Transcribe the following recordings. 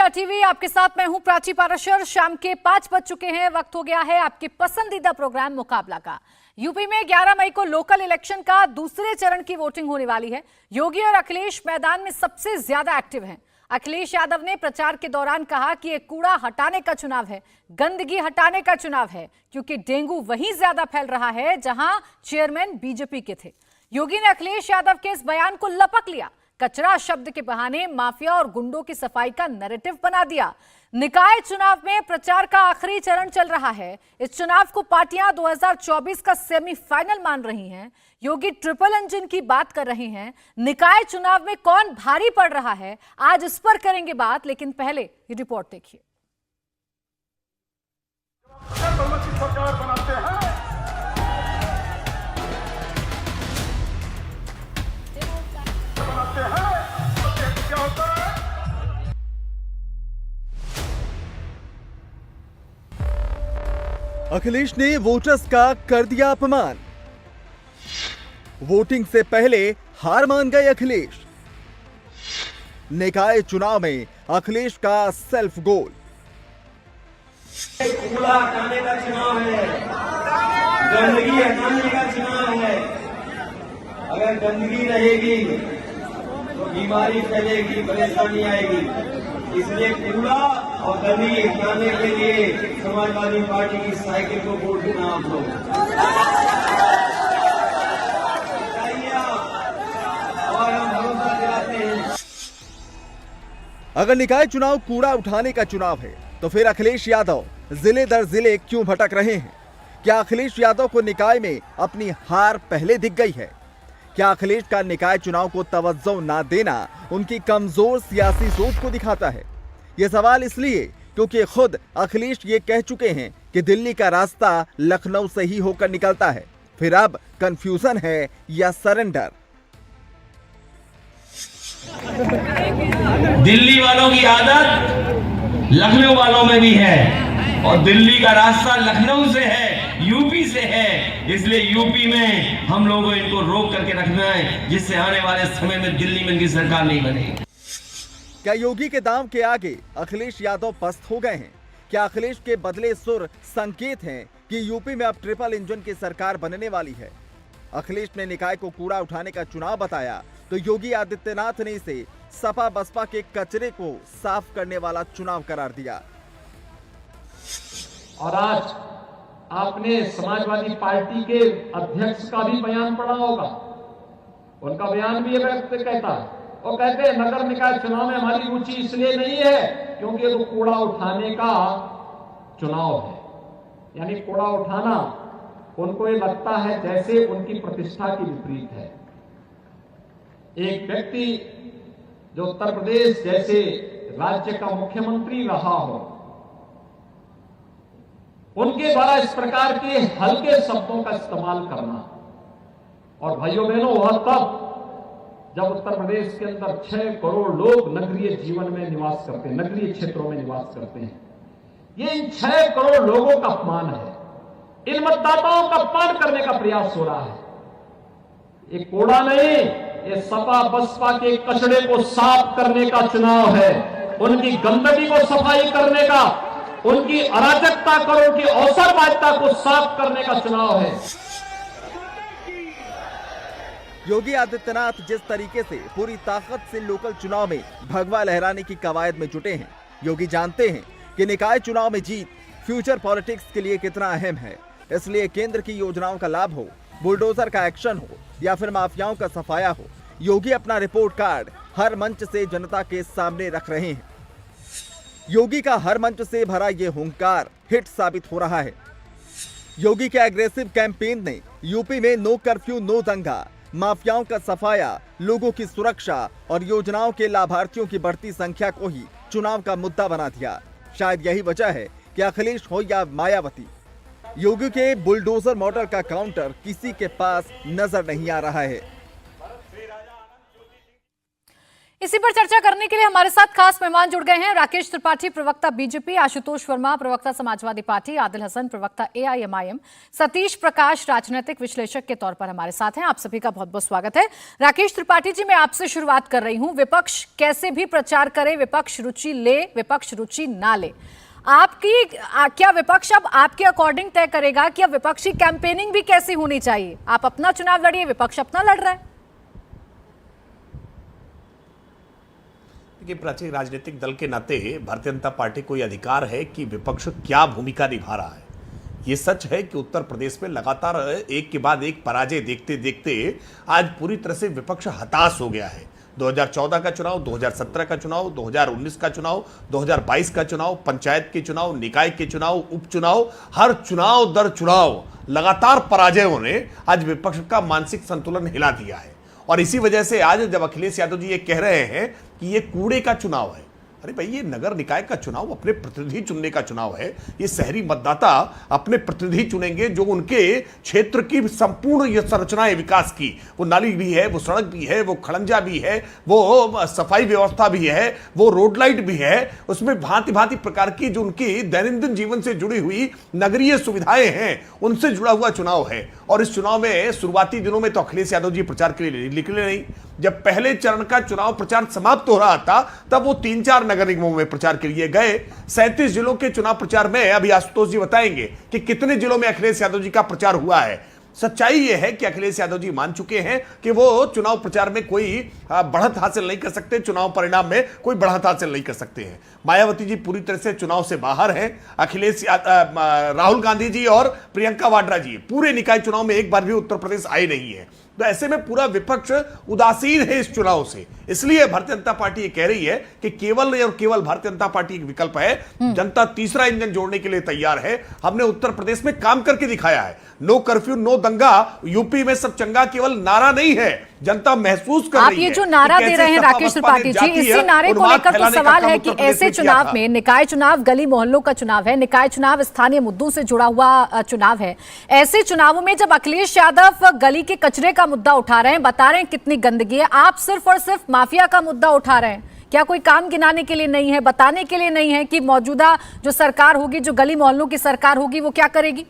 India TV आपके साथ मैं हूं प्राची पाराशर। शाम के 5 बज चुके हैं। वक्त हो गया है आपके पसंदीदा प्रोग्राम मुकाबला का। यूपी में 11 मई को लोकल इलेक्शन का दूसरे चरण की वोटिंग होने वाली है। योगी और अखिलेश मैदान में सबसे ज्यादा एक्टिव हैं। अखिलेश यादव ने प्रचार के दौरान कहा कि ये कूड़ा हटाने का चुनाव है, गंदगी हटाने का चुनाव है, क्योंकि डेंगू वहीं ज्यादा फैल रहा है जहां चेयरमैन बीजेपी के थे। योगी ने अखिलेश यादव के इस बयान को लपक लिया। कचरा शब्द के बहाने माफिया और गुंडों की सफाई का नैरेटिव बना दिया। निकाय चुनाव में प्रचार का आखिरी चरण चल रहा है। इस चुनाव को पार्टियां 2024 का सेमीफाइनल मान रही हैं। योगी ट्रिपल इंजन की बात कर रहे हैं। निकाय चुनाव में कौन भारी पड़ रहा है, आज इस पर करेंगे बात, लेकिन पहले ये रिपोर्ट देखिए। अखिलेश ने वोटर्स का कर दिया अपमान। वोटिंग से पहले हार मान गए अखिलेश। निकाय चुनाव में अखिलेश का सेल्फ गोल। कूड़ा हटाने का चुनाव है, गंदगी हटाने का चुनाव है। अगर गंदगी रहेगी तो बीमारी फैलेगी, परेशानी आएगी। इसलिए कूड़ा और गंदगी हटाने के लिए समाजवादी पार्टी की साइकिल को वोट देना आप लोग। और हम भरोसा दिलाते हैं। अगर निकाय चुनाव कूड़ा उठाने का चुनाव है तो फिर अखिलेश यादव जिले दर जिले क्यों भटक रहे हैं? क्या अखिलेश यादव को निकाय में अपनी हार पहले दिख गई है? क्या अखिलेश का निकाय चुनाव को तवज्जो ना देना उनकी कमजोर सियासी सोच को दिखाता है? यह सवाल इसलिए क्योंकि खुद अखिलेश ये कह चुके हैं कि दिल्ली का रास्ता लखनऊ से ही होकर निकलता है। फिर अब कंफ्यूजन है या सरेंडर? दिल्ली वालों की आदत लखनऊ वालों में भी है और दिल्ली का रास्ता लखनऊ से है, यूपी से है। इसलिए यूपी में हम लोगों को इनको रोक करके रखना है, जिससे आने वाले समय में दिल्ली में इनकी सरकार नहीं बनेगी। क्या योगी के दांव के आगे अखिलेश यादव पस्त हो गए हैं? क्या अखिलेश के बदले सुर संकेत हैं कि यूपी में अब ट्रिपल इंजन की सरकार बनने वाली है? अखिलेश ने निकाय को कूड़ा उठाने का चुनाव बताया तो योगी आदित्यनाथ ने इसे सपा बसपा के कचरे को साफ करने वाला चुनाव करार दिया। और आज आपने समाजवादी पार्टी के अध्यक्ष का भी बयान पढ़ा होगा। उनका बयान भी ये व्यक्त कहता है, वो कहते हैं नगर निकाय चुनाव में हमारी रुचि इसलिए नहीं है क्योंकि वो कूड़ा उठाने का चुनाव है। यानी कूड़ा उठाना उनको ये लगता है जैसे उनकी प्रतिष्ठा की विपरीत है। एक व्यक्ति जो उत्तर प्रदेश जैसे राज्य का मुख्यमंत्री रहा हो, उनके द्वारा इस प्रकार के हल्के शब्दों का इस्तेमाल करना, और भाइयों बहनों वह तब जब उत्तर प्रदेश के अंदर 6 करोड़ लोग नगरीय जीवन में निवास करते हैं, नगरीय क्षेत्रों में निवास करते हैं। ये इन 6 करोड़ लोगों का अपमान है। इन मतदाताओं का अपमान करने का प्रयास हो रहा है। ये कूड़ा नहीं, ये सपा बसपा के कचड़े को साफ करने का चुनाव है। उनकी गंदगी को सफाई करने का, उनकी अराजकता करो की अवसरवादिता को साफ करने का चुनाव है। योगी आदित्यनाथ जिस तरीके से पूरी ताकत से लोकल चुनाव में भगवा लहराने की कवायद में जुटे हैं, योगी जानते हैं कि निकाय चुनाव में जीत फ्यूचर पॉलिटिक्स के लिए कितना अहम है। इसलिए केंद्र की योजनाओं का लाभ हो, बुलडोजर का एक्शन हो या फिर माफियाओं का सफाया हो, योगी अपना रिपोर्ट कार्ड हर मंच से जनता के सामने रख रहे हैं। योगी का हर मंच से भरा ये हुंकार हिट साबित हो रहा है। योगी के एग्रेसिव कैंपेन ने यूपी में नो कर्फ्यू नो दंगा, माफियाओं का सफाया, लोगों की सुरक्षा और योजनाओं के लाभार्थियों की बढ़ती संख्या को ही चुनाव का मुद्दा बना दिया। शायद यही वजह है कि अखिलेश हो या मायावती, योगी के बुलडोजर मॉडल का काउंटर किसी के पास नजर नहीं आ रहा है। इसी पर चर्चा करने के लिए हमारे साथ खास मेहमान जुड़ गए हैं। राकेश त्रिपाठी, प्रवक्ता बीजेपी, आशुतोष वर्मा, प्रवक्ता समाजवादी पार्टी, आदिल हसन, प्रवक्ता एआईएमआईएम, सतीश प्रकाश, राजनीतिक विश्लेषक के तौर पर हमारे साथ हैं। आप सभी का बहुत बहुत स्वागत है। राकेश त्रिपाठी जी, मैं आपसे शुरुआत कर रही हूं। विपक्ष कैसे भी प्रचार करे, विपक्ष रुचि ले, विपक्ष रुचि ना ले, आपकी क्या विपक्ष अब आपके अकॉर्डिंग तय करेगा कि अब विपक्षी कैंपेनिंग भी कैसी होनी चाहिए? आप अपना चुनाव लड़िए, विपक्ष अपना लड़ रहा है। कि प्राचीन राजनीतिक दल के नाते भारतीय जनता पार्टी को यह अधिकार है कि विपक्ष क्या भूमिका निभा रहा है। ये सच है कि उत्तर प्रदेश में लगातार एक के बाद एक पराजय देखते देखते आज पूरी तरह से विपक्ष हताश हो गया है। 2014 का चुनाव, 2017 का चुनाव, 2019 का चुनाव, 2022 का चुनाव, पंचायत के चुनाव, निकाय के चुनाव, उपचुनाव, हर चुनाव दर चुनाव लगातार पराजयों ने आज विपक्ष का मानसिक संतुलन हिला दिया है। और इसी वजह से आज जब अखिलेश यादव जी ये कह रहे हैं कि ये कूड़े का चुनाव है, अरे भाई ये नगर निकाय का चुनाव अपने प्रतिनिधि चुनने का चुनाव है। ये शहरी मतदाता अपने प्रतिनिधि चुनेंगे जो उनके क्षेत्र की संपूर्ण ये संरचनाएं विकास की, वो नाली भी है, वो सड़क भी है, वो खड़ंजा भी है, वो सफाई व्यवस्था भी है, वो रोड लाइट भी है, उसमें भांति भांति प्रकार की जो उनकी दैनंदिन जीवन से जुड़ी हुई नगरीय सुविधाएं हैं उनसे जुड़ा हुआ चुनाव है। और इस चुनाव में शुरुआती दिनों में तो अखिलेश यादव जी प्रचार के लिए निकले नहीं। जब पहले चरण का चुनाव प्रचार समाप्त हो रहा था तब वो 3-4 नगर निगमों में प्रचार के लिए गए। 37 जिलों के चुनाव प्रचार में अभी आशुतोष जी बताएंगे कि कितने जिलों में अखिलेश यादव जी का प्रचार हुआ है। सच्चाई यह है कि अखिलेश यादव जी मान चुके हैं कि वो चुनाव प्रचार में कोई बढ़त हासिल नहीं कर सकते, चुनाव परिणाम में कोई बढ़त हासिल नहीं कर सकते हैं। मायावती जी पूरी तरह से चुनाव से बाहर हैं। राहुल गांधी जी और प्रियंका वाड्रा जी पूरे निकाय चुनाव में एक बार भी उत्तर प्रदेश आए नहीं है। तो ऐसे में पूरा विपक्ष उदासीन है इस चुनाव से। इसलिए भारतीय जनता पार्टी ये कह रही है कि केवल और केवल भारतीय जनता पार्टी एक विकल्प है। जनता तीसरा इंजन जोड़ने के लिए तैयार है। हमने उत्तर प्रदेश में काम करके दिखाया है। नो कर्फ्यू, नो दंगा, यूपी में सब चंगा केवल नारा नहीं है, जनता महसूस कर रही है। आप ये जो नारा दे रहे हैं राकेश त्रिपाठी जी, इसी नारे को लेकर तो सवाल है कि ऐसे चुनाव में, निकाय चुनाव गली मोहल्लों का चुनाव है, निकाय चुनाव स्थानीय मुद्दों से जुड़ा हुआ चुनाव है। ऐसे चुनावों में जब अखिलेश यादव गली के कचरे का मुद्दा उठा रहे हैं, बता रहे हैं कितनी गंदगी है, आप सिर्फ और सिर्फ माफिया का मुद्दा उठा रहे हैं, क्या कोई काम गिनाने के लिए नहीं है, बताने के लिए नहीं है कि मौजूदा जो सरकार होगी, जो गली मोहल्लों की सरकार होगी, वो क्या करेगी?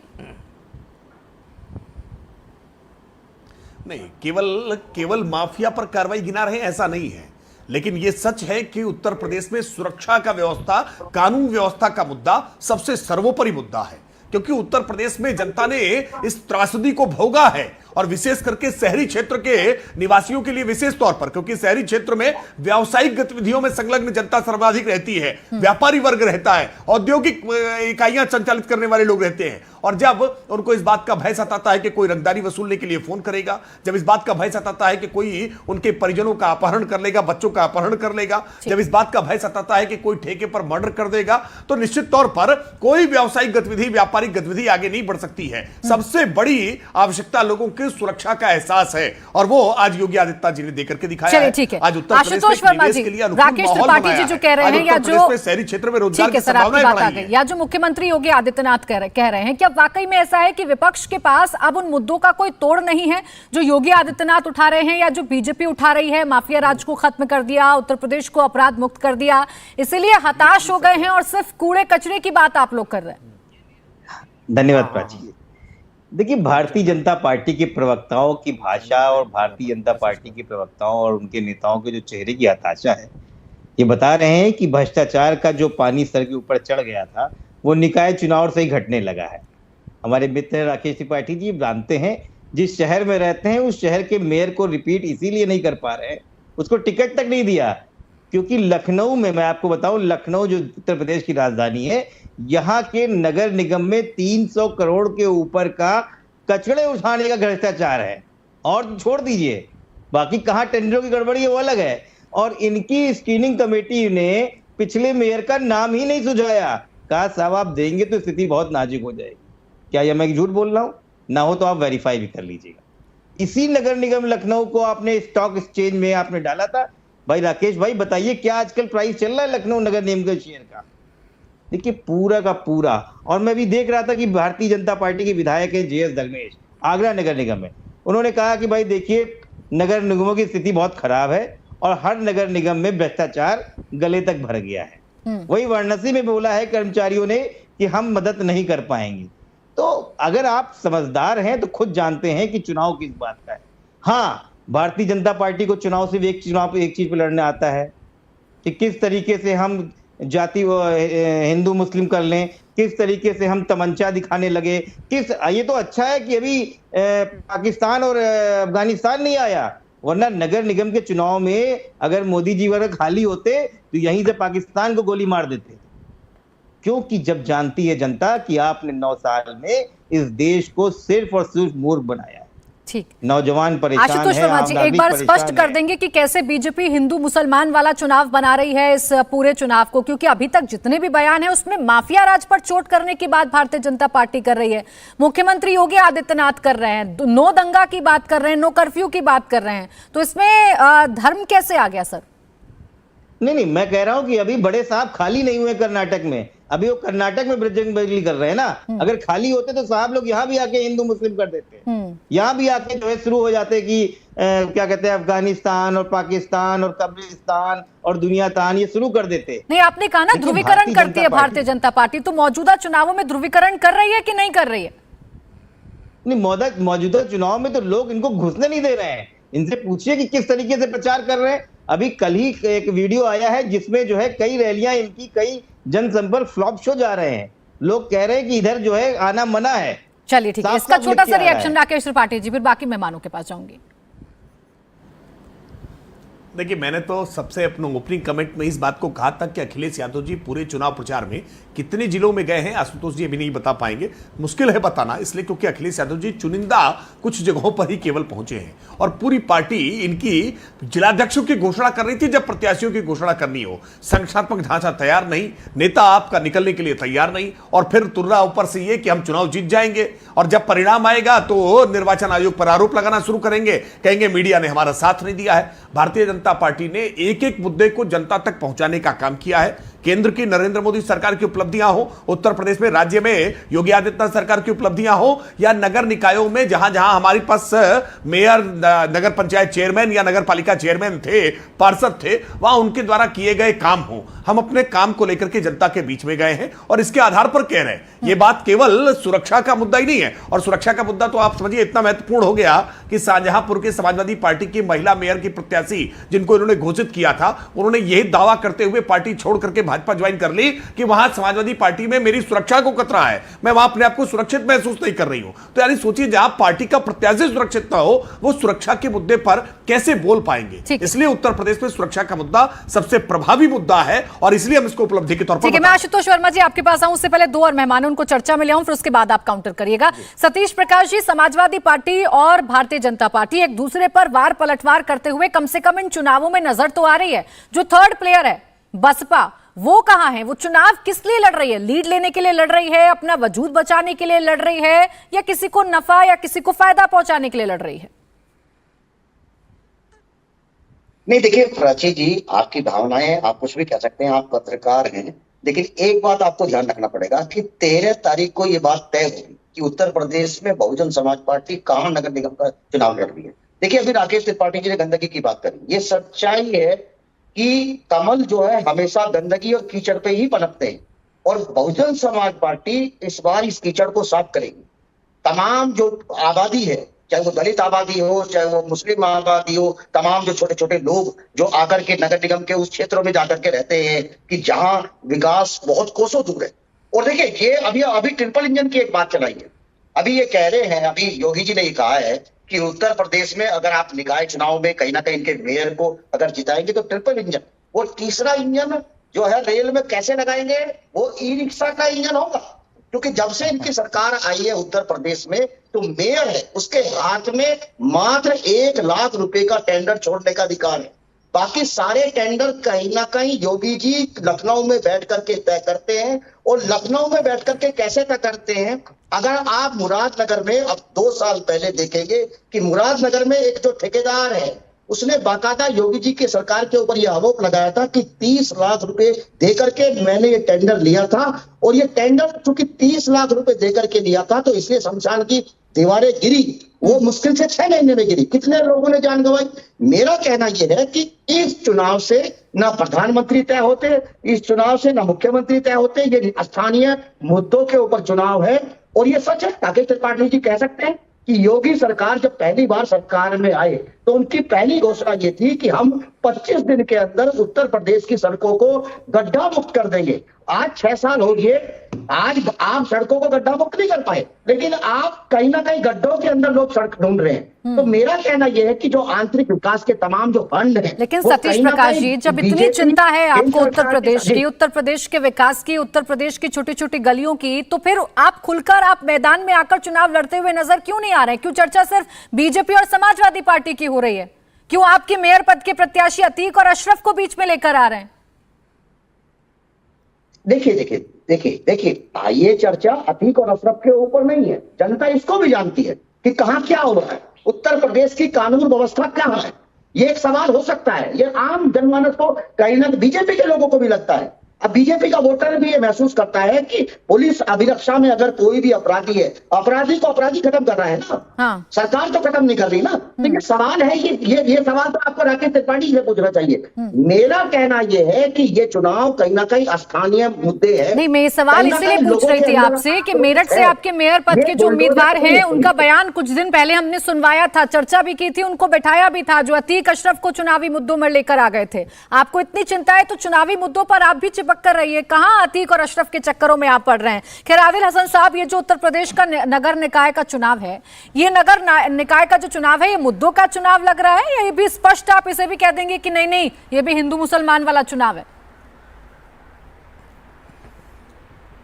नहीं, केवल माफिया पर कार्रवाई गिना रहे हैं ऐसा नहीं है, लेकिन यह सच है कि उत्तर प्रदेश में सुरक्षा का व्यवस्था, कानून व्यवस्था का मुद्दा सबसे सर्वोपरि मुद्दा है। क्योंकि उत्तर प्रदेश में जनता ने इस त्रासदी को भोगा है, और विशेष करके शहरी क्षेत्र के निवासियों के लिए विशेष तौर पर, क्योंकि शहरी क्षेत्र में व्यावसायिक गतिविधियों में संलग्न जनता सर्वाधिक रहती है, व्यापारी वर्ग रहता है, औद्योगिक इकाइयां संचालित करने वाले लोग रहते हैं। और जब उनको इस बात का भय सताता है कि कोई रंगदारी वसूलने के लिए फोन करेगा, जब इस बात का भय सताता है कि कोई उनके परिजनों का अपहरण कर लेगा, बच्चों का अपहरण कर लेगा, जब इस बात का भय सताता है कि कोई ठेके पर मर्डर कर देगा, तो निश्चित तौर पर कोई व्यावसायिक गतिविधि, व्यापारिक गतिविधि आगे नहीं बढ़ सकती है। सबसे बड़ी आवश्यकता लोगों के सुरक्षा का एहसास है, और वो आज योगी आदित्यनाथ जी ने देकर के दिखाया है। ठीक है, आज उत्तर आशुतोष वर्मा जी, राकेश त्रिपाठी जी जो कह रहे हैं, या जो शहरी क्षेत्र में रोजगार की संभावनाएं बढ़ाई है, या जो मुख्यमंत्री योगी आदित्यनाथ कह रहे हैं, क्या वाकई में ऐसा है कि विपक्ष के पास अब उन मुद्दों का कोई तोड़ नहीं है जो योगी आदित्यनाथ उठा रहे हैं या जो बीजेपी उठा रही है? माफिया राज को खत्म कर दिया, उत्तर प्रदेश को अपराध मुक्त कर दिया, इसीलिए हताश हो गए हैं और सिर्फ कूड़े कचरे की बात आप लोग कर रहे हैं। धन्यवाद प्राची। देखिए, भारतीय जनता पार्टी के प्रवक्ताओं की भाषा और भारतीय जनता पार्टी के प्रवक्ताओं और उनके नेताओं के जो चेहरे की हताशा है, ये बता रहे हैं कि भ्रष्टाचार का जो पानी सर के ऊपर चढ़ गया था वो निकाय चुनाव से ही घटने लगा है। हमारे मित्र राकेश त्रिपाठी जी जानते हैं, जिस शहर में रहते हैं उस शहर के मेयर को रिपीट इसीलिए नहीं कर पा रहे हैं, उसको टिकट तक नहीं दिया, क्योंकि लखनऊ में, मैं आपको बताऊं, लखनऊ जो उत्तर प्रदेश की राजधानी है, यहाँ के नगर निगम में 300 करोड़ के ऊपर का कचड़े उठाने का भ्रष्टाचार है। और छोड़ दीजिए बाकी कहाँ टेंडरों की गड़बड़ी है वो अलग है। और इनकी स्क्रीनिंग कमेटी ने पिछले मेयर का नाम ही नहीं सुझाया, कहा साहब आप देंगे तो स्थिति बहुत नाजुक हो जाएगी। क्या यह मैं झूठ बोल रहा हूं? ना हो तो आप वेरीफाई भी कर लीजिएगा। इसी नगर निगम लखनऊ को आपने स्टॉक एक्सचेंज में आपने डाला था। भाई राकेश भाई बताइए क्या आजकल प्राइस चल रहा है लखनऊ नगर निगम के शेयर का? देखिए पूरा का पूरा। और मैं भी देख रहा था कि भारतीय जनता पार्टी के विधायक है JS धर्मेश, आगरा नगर निगम में, उन्होंने कहा कि भाई देखिए नगर निगमों की स्थिति बहुत खराब है और हर नगर निगम में भ्रष्टाचार गले तक भर गया है। वही वाराणसी में बोला है कर्मचारियों ने कि हम मदद नहीं कर पाएंगे। तो अगर आप समझदार हैं तो खुद जानते हैं कि चुनाव किस बात का है। हाँ, भारतीय जनता पार्टी को चुनाव से एक चीज पे लड़ने आता है कि किस तरीके से हम जाति हिंदू मुस्लिम कर लें, किस तरीके से हम तमंचा दिखाने लगे, ये तो अच्छा है कि अभी पाकिस्तान और अफगानिस्तान नहीं आया, वरना नगर निगम के चुनाव में अगर मोदी जी वगैरह खाली होते तो यहीं से पाकिस्तान को गोली मार देते। क्योंकि जब जानती है जनता कि आपने 9 साल में इस देश को सिर्फ और सिर्फ मूर्ख बनाया। ठीक, नौजवान परेशान है, आशुतोष वर्मा जी एक बार स्पष्ट कर देंगे कि कैसे बीजेपी हिंदू मुसलमान वाला चुनाव बना रही है इस पूरे चुनाव को, क्योंकि अभी तक जितने भी बयान है उसमें माफिया राज पर चोट करने की बात भारतीय जनता पार्टी कर रही है। मुख्यमंत्री योगी आदित्यनाथ कर रहे हैं, नो दंगा की बात कर रहे हैं, नो कर्फ्यू की बात कर रहे हैं, तो इसमें धर्म कैसे आ गया सर? नहीं, मैं कह रहा हूं कि अभी बड़े साहब खाली नहीं हुए कर्नाटक में, अभी वो कर्नाटक में बजरंग बली कर रहे हैं ना। अगर खाली होते तो साहब लोग यहाँ भी आके हिंदू मुस्लिम कर देते, यहाँ भी आके जो है शुरू हो जाते कि क्या कहते हैं अफगानिस्तान और पाकिस्तान और कब्रिस्तान और दुनिया तान, ये शुरू कर देते। नहीं, आपने कहा ना ध्रुवीकरण करती है भारतीय जनता पार्टी, तो मौजूदा चुनावों में ध्रुवीकरण कर रही है कि नहीं कर रही है? नहीं, मौजूदा चुनाव में तो लोग इनको घुसने नहीं दे रहे हैं। इनसे पूछिए कि किस तरीके से प्रचार कर रहे हैं। अभी कल ही एक वीडियो आया है जिसमें जो है कई रैलियां इनकी, कई जनसंपर्क फ्लॉप शो जा रहे हैं। लोग कह रहे हैं कि इधर जो है आना मना है। चलिए ठीक है, इसका छोटा सा रिएक्शन राकेश त्रिपाठी जी, फिर बाकी मेहमानों के पास जाऊंगी। देखिए, मैंने तो सबसे अपने ओपनिंग कमेंट में इस बात को कहा था कि अखिलेश यादव जी पूरे चुनाव प्रचार में कितने जिलों में गए हैं, आशुतोष जी अभी नहीं बता पाएंगे, मुश्किल है बताना, इसलिए क्योंकि अखिलेश यादव जी चुनिंदा कुछ जगहों पर ही केवल पहुंचे हैं और पूरी पार्टी इनकी जिलाध्यक्षों की घोषणा कर रही थी जब प्रत्याशियों की घोषणा करनी हो। संगठनात्मक ढांचा तैयार नहीं, नेता आपका निकलने के लिए तैयार नहीं, और फिर तुर्रा ऊपर से ये कि हम चुनाव जीत जाएंगे, और जब परिणाम आएगा तो निर्वाचन आयोग पर आरोप लगाना शुरू करेंगे, कहेंगे मीडिया ने हमारा साथ नहीं दिया है। भारतीय जनता पार्टी ने एक एक मुद्दे को जनता तक पहुंचाने का काम किया है। केंद्र की नरेंद्र मोदी सरकार की उपलब्धियां हो, उत्तर प्रदेश में राज्य में योगी आदित्यनाथ सरकार की उपलब्धियां हो, या नगर निकायों में जहां जहां हमारे पास मेयर, नगर पंचायत चेयरमैन या नगर पालिका चेयरमैन थे, पार्षद थे, वहां उनके द्वारा किए गए काम हो, हम अपने काम को लेकर के जनता के बीच में गए हैं और इसके आधार पर कह रहे हैं। यह बात केवल सुरक्षा का मुद्दा ही नहीं है, और सुरक्षा का मुद्दा तो आप समझिए इतना महत्वपूर्ण हो गया कि शाहजहांपुर के समाजवादी पार्टी की महिला मेयर की प्रत्याशी जिनको इन्होंने घोषित किया था, उन्होंने यही दावा करते हुए पार्टी छोड़ करके भाजपा ज्वाइन कर ली कि वहां समाजवादी पार्टी में मेरी सुरक्षा को खतरा है, मैं वहां अपने आप को सुरक्षित महसूस नहीं कर रही हूं। तो यानी सोचिए, जहां पार्टी का प्रत्याशी सुरक्षित ना हो, वो सुरक्षा के मुद्दे पर कैसे बोल पाएंगे। इसलिए उत्तर प्रदेश में सुरक्षा का मुद्दा सबसे प्रभावी मुद्दा है और इसलिए हम इसको उपलब्धि के तौर पर। मैं आशुतोष वर्मा जी आपके पास आऊं, उससे पहले दो और मेहमानों उनको चर्चा में ले आऊं, फिर उसके बाद आप काउंटर करिएगा। सतीश प्रकाश जी, समाजवादी पार्टी और भारतीय जनता पार्टी एक दूसरे पर वार पलटवार करते हुए कम से कम इन चुनावों में नजर तो आ रही है। जो थर्ड प्लेयर है बसपा, वो कहां है? वो चुनाव किस लिए लड़ रही है? लीड लेने के लिए लड़ रही है, अपना वजूद बचाने के लिए लड़ रही है, या किसी को नफा या किसी को फायदा पहुंचाने के लिए लड़ रही है? नहीं, देखिए प्राची जी, आपकी भावनाएं, आप कुछ भी कह सकते हैं, आप पत्रकार हैं, लेकिन एक बात आपको ध्यान रखना पड़ेगा कि 13 तारीख को ये बात तय होगी कि उत्तर प्रदेश में बहुजन समाज पार्टी कहां नगर निगम का चुनाव लड़ रही है। देखिए, अभी राकेश त्रिपाठी जी ने गंदगी की बात करी, ये सच्चाई है कि कमल जो है हमेशा गंदगी और कीचड़ पे ही पनपते हैं, और बहुजन समाज पार्टी इस बार इस कीचड़ को साफ करेगी। तमाम जो आबादी है, चाहे वो दलित आबादी हो, चाहे वो मुस्लिम आबादी हो, तमाम जो छोटे छोटे लोग जो आकर के नगर निगम के उस क्षेत्रों में जाकर के रहते हैं कि जहां विकास बहुत कोसों दूर है। और देखिए, ये अभी ट्रिपल इंजन की एक बात चलाई है। अभी ये कह रहे हैं, अभी योगी जी ने ये कहा है कि उत्तर प्रदेश में अगर आप निकाय चुनाव में कहीं ना कहीं इनके मेयर को अगर जिताएंगे तो ट्रिपल इंजन, वो तीसरा इंजन जो है रेल में कैसे लगाएंगे, वो ई रिक्शा का इंजन होगा। क्योंकि जब से इनकी सरकार आई है उत्तर प्रदेश में, तो मेयर है उसके हाथ में मात्र 1 लाख रुपए का टेंडर छोड़ने का अधिकार है। बाकी सारे टेंडर कहीं ना कहीं योगी जी लखनऊ में बैठ करके तय करते हैं। और लखनऊ में बैठ करके कैसे तय करते हैं? अगर आप मुरादनगर में अब 2 साल पहले देखेंगे कि मुरादनगर में एक जो ठेकेदार है, उसने बाकायदा योगी जी की सरकार के ऊपर यह आरोप लगाया था कि 30 लाख रुपए देकर के मैंने ये टेंडर लिया था, और ये टेंडर चूंकि 30 लाख रुपए देकर के लिया था, तो इसलिए शमशान की दीवारें गिरी, वो मुश्किल से 6 महीने में गिरी। कितने लोगों ने जान गंवाई। मेरा कहना यह है कि इस चुनाव से ना प्रधानमंत्री तय होते, इस चुनाव से ना मुख्यमंत्री तय होते, ये स्थानीय मुद्दों के ऊपर चुनाव है। और ये सच है, राकेश त्रिपाठी जी कह सकते हैं कि योगी सरकार जब पहली बार सरकार में आए तो उनकी पहली घोषणा ये थी कि हम 25 दिन के अंदर उत्तर प्रदेश की सड़कों को गड्ढा मुक्त कर देंगे। आज 6 साल हो गए, आज आप सड़कों को गड्ढा मुक्त नहीं कर पाए, लेकिन आप कहीं ना कहीं गड्ढों के अंदर लोग सड़क ढूंढ रहे हैं। तो मेरा कहना यह है कि जो आंतरिक विकास के तमाम जो फंड है, लेकिन सतीश प्रकाश जी, जब इतनी चिंता है आपको उत्तर प्रदेश की, उत्तर प्रदेश के विकास की, उत्तर प्रदेश की छोटी छोटी गलियों की, तो फिर आप खुलकर आप मैदान में आकर चुनाव लड़ते हुए नजर क्यों नहीं आ रहे? क्यों चर्चा सिर्फ बीजेपी और समाजवादी पार्टी की हो रही है? क्यों आपके मेयर पद के प्रत्याशी अतीक और अशरफ को बीच में लेकर आ रहे हैं? देखिए, ये चर्चा अतीक और अशरफ के ऊपर नहीं है। जनता इसको भी जानती है कि कहां क्या हो रहा है, उत्तर प्रदेश की कानून व्यवस्था क्या है। ये एक सवाल हो सकता है, ये आम जनमानस को, कहीं ना बीजेपी के लोगों को भी लगता है। अब बीजेपी का वोटर भी ये महसूस करता है कि पुलिस अभिरक्षा में अगर कोई भी अपराधी है, अपराधी को अपराधी खत्म कर रहा है ना। हाँ। सरकार तो खत्म नहीं कर रही ना। तो ये सवाल है, ये सवाल तो आपको राकेश त्रिपाठी से पूछना चाहिए। मेरा कहना यह है कि ये चुनाव कहीं ना कहीं स्थानीय मुद्दे हैं। नहीं, मैं ये सवाल इसीलिए पूछ रही थी आपसे कि मेरठ से आपके मेयर पद के जो उम्मीदवार हैं उनका बयान कुछ दिन पहले हमने सुनवाया था, चर्चा भी की थी, उनको बैठाया भी था, जो अतीक अशरफ को चुनावी मुद्दों में लेकर आ गए थे। आपको इतनी चिंता है तो चुनावी मुद्दों पर आप भी चिपक कर रही है। कहां अतीक और अशरफ के चक्करों में आप पड़ रहे हैं? खैर, आदिल हसन साहब, ये जो उत्तर प्रदेश का नगर निकाय का चुनाव है, ये नगर निकाय का जो चुनाव है, ये मुद्दों का चुनाव लग रहा है, या ये भी स्पष्ट आप इसे भी कह देंगे कि नहीं नहीं ये भी हिंदू मुसलमान वाला चुनाव है?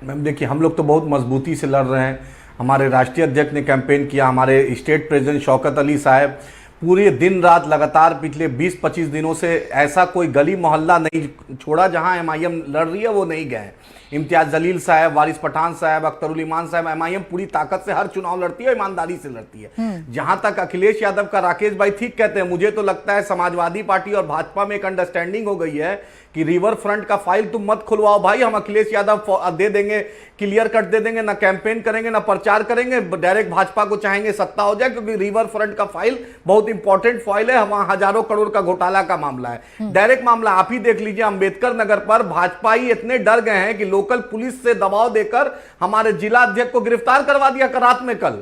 मैम देखिए, हम लोग तो बहुत मजबूती से लड़ रहे हैं। हमारे राष्ट्रीय अध्यक्ष ने कैंपेन किया, हमारे स्टेट प्रेसिडेंट शौकत अली साहब पूरे दिन रात लगातार पिछले 20-25 दिनों से ऐसा कोई गली मोहल्ला नहीं छोड़ा जहां एमआईएम लड़ रही है वो नहीं गए। इम्तियाज जलील साहब, वारिस पठान साहब, अख्तरुल ईमान साहब, एमआईएम पूरी ताकत से हर चुनाव लड़ती है, ईमानदारी से लड़ती है। जहां तक अखिलेश यादव का, राकेश भाई ठीक कहते हैं, मुझे तो लगता है समाजवादी पार्टी और भाजपा में एक अंडरस्टैंडिंग हो गई है कि रिवर फ्रंट का फाइल तुम मत खुलवाओ भाई, हम अखिलेश यादव दे देंगे, क्लियर कट दे देंगे, ना कैंपेन करेंगे ना प्रचार करेंगे, डायरेक्ट भाजपा को चाहेंगे सत्ता हो जाए, क्योंकि रिवर फ्रंट का फाइल बहुत इंपॉर्टेंट फाइल है, वहां हजारों करोड़ का घोटाला का मामला है। डायरेक्ट मामला आप ही देख लीजिए, अंबेडकर नगर पर भाजपा ही इतने डर गए हैं कि लोकल पुलिस से दबाव देकर हमारे जिला अध्यक्ष को गिरफ्तार करवा दिया रात में, कल